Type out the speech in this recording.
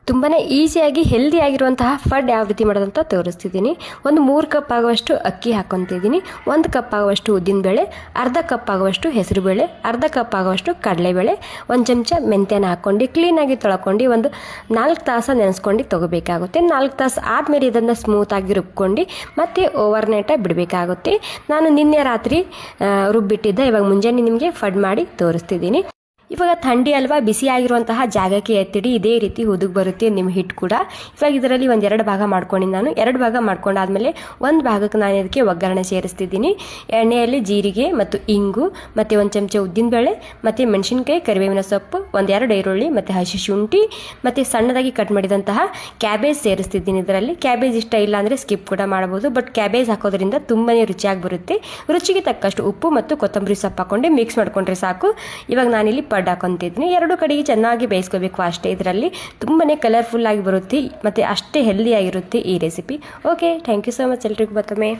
ತುಂಬಾ ಈಸಿಯಾಗಿ ಹೆಲ್ದಿ ಆಗಿರುವಂತಹ ಫಡ್ ಯಾವ ರೀತಿ ಮಾಡೋದಂತ ತೋರಿಸ್ತಿದ್ದೀನಿ. ಒಂದು 3 ಕಪ್ ಆಗುವಷ್ಟು ಅಕ್ಕಿ ಹಾಕ್ಕೊತಿದ್ದೀನಿ, 1 ಕಪ್ ಆಗುವಷ್ಟು ಉದ್ದಿನಬೇಳೆ, ಅರ್ಧ ಕಪ್ ಆಗುವಷ್ಟು ಹೆಸರುಬೇಳೆ, ಅರ್ಧ ಕಪ್ ಆಗುವಷ್ಟು ಕಡಲೆಬೇಳೆ, 1 ಚಮಚ ಮೆಂತ್ಯನ ಹಾಕ್ಕೊಂಡು ಕ್ಲೀನಾಗಿ ತೊಳ್ಕೊಂಡು ಒಂದು 4 ತಾಸು ನೆನೆಸ್ಕೊಂಡು ತೊಗೋಬೇಕಾಗುತ್ತೆ. 4 ತಾಸು ಆದಮೇಲೆ ಇದನ್ನು ಸ್ಮೂತಾಗಿ ರುಬ್ಕೊಂಡು ಮತ್ತೆ ಓವರ್ನೈಟಾಗಿ ಬಿಡಬೇಕಾಗುತ್ತೆ. ನಾನು ನಿನ್ನೆ ರಾತ್ರಿ ರುಬ್ಬಿಟ್ಟಿದ್ದೆ, ಇವಾಗ ಮುಂಜಾನೆ ನಿಮಗೆ ಫಡ್ ಮಾಡಿ ತೋರಿಸ್ತಿದ್ದೀನಿ. ಇವಾಗ ಥಂಡಿ ಅಲ್ವಾ, ಬಿಸಿ ಆಗಿರುವಂತಹ ಜಾಗಕ್ಕೆ ಎತ್ತಿಡಿ, ಇದೇ ರೀತಿ ಹುದುಗ್ ಬರುತ್ತೆ ನಿಮ್ಮ ಹಿಟ್ಟು ಕೂಡ. ಇವಾಗ ಇದರಲ್ಲಿ 2 ಭಾಗ ಮಾಡ್ಕೊಂಡು ನಾನು 2 ಭಾಗ ಮಾಡ್ಕೊಂಡಾದ್ಮೇಲೆ 1 ಭಾಗಕ್ಕೆ ನಾನು ಇದಕ್ಕೆ ಒಗ್ಗರಣೆ ಸೇರಿಸ್ತಿದ್ದೀನಿ. ಎಣ್ಣೆಯಲ್ಲಿ ಜೀರಿಗೆ ಮತ್ತು ಇಂಗು ಮತ್ತು 1 ಚಮಚ ಉದ್ದಿನಬೇಳೆ ಮತ್ತು ಮೆಣಸಿನ್ಕಾಯಿ, ಕರಿಬೇವಿನ ಸೊಪ್ಪು, 1-2 ಈರುಳ್ಳಿ ಮತ್ತು ಹಸಿ ಶುಂಠಿ ಮತ್ತು ಸಣ್ಣದಾಗಿ ಕಟ್ ಮಾಡಿದಂತಹ ಕ್ಯಾಬೇಜ್ ಸೇರಿಸ್ತಿದ್ದೀನಿ. ಇದರಲ್ಲಿ ಕ್ಯಾಬೇಜ್ ಇಷ್ಟ ಇಲ್ಲ ಅಂದರೆ ಸ್ಕಿಪ್ ಕೂಡ ಮಾಡಬಹುದು, ಬಟ್ ಕ್ಯಾಬೇಜ್ ಹಾಕೋದ್ರಿಂದ ತುಂಬಾ ರುಚಿಯಾಗಿ ಬರುತ್ತೆ. ರುಚಿಗೆ ತಕ್ಕಷ್ಟು ಉಪ್ಪು ಮತ್ತು ಕೊತ್ತಂಬರಿ ಸೊಪ್ಪು ಹಾಕೊಂಡು ಮಿಕ್ಸ್ ಮಾಡ್ಕೊಂಡ್ರೆ ಸಾಕು. ಇವಾಗ ನಾನಿಲ್ಲಿ ಪಡ್ ಹಾಕೊಂತಿದ್ದೀನಿ. 2 ಕಡೆಗೆ ಚೆನ್ನಾಗಿ ಬೇಯಿಸ್ಕೋಬೇಕು ಅಷ್ಟೇ. ಇದರಲ್ಲಿ ತುಂಬಾ ಕಲರ್ಫುಲ್ ಆಗಿ ಬರುತ್ತೆ ಮತ್ತು ಅಷ್ಟೇ ಹೆಲ್ದಿ ಆಗಿರುತ್ತೆ ಈ recipe. Okay, thank you so much ಎಲ್ರಿಗೂ ಮತ್ತೊಮ್ಮೆ.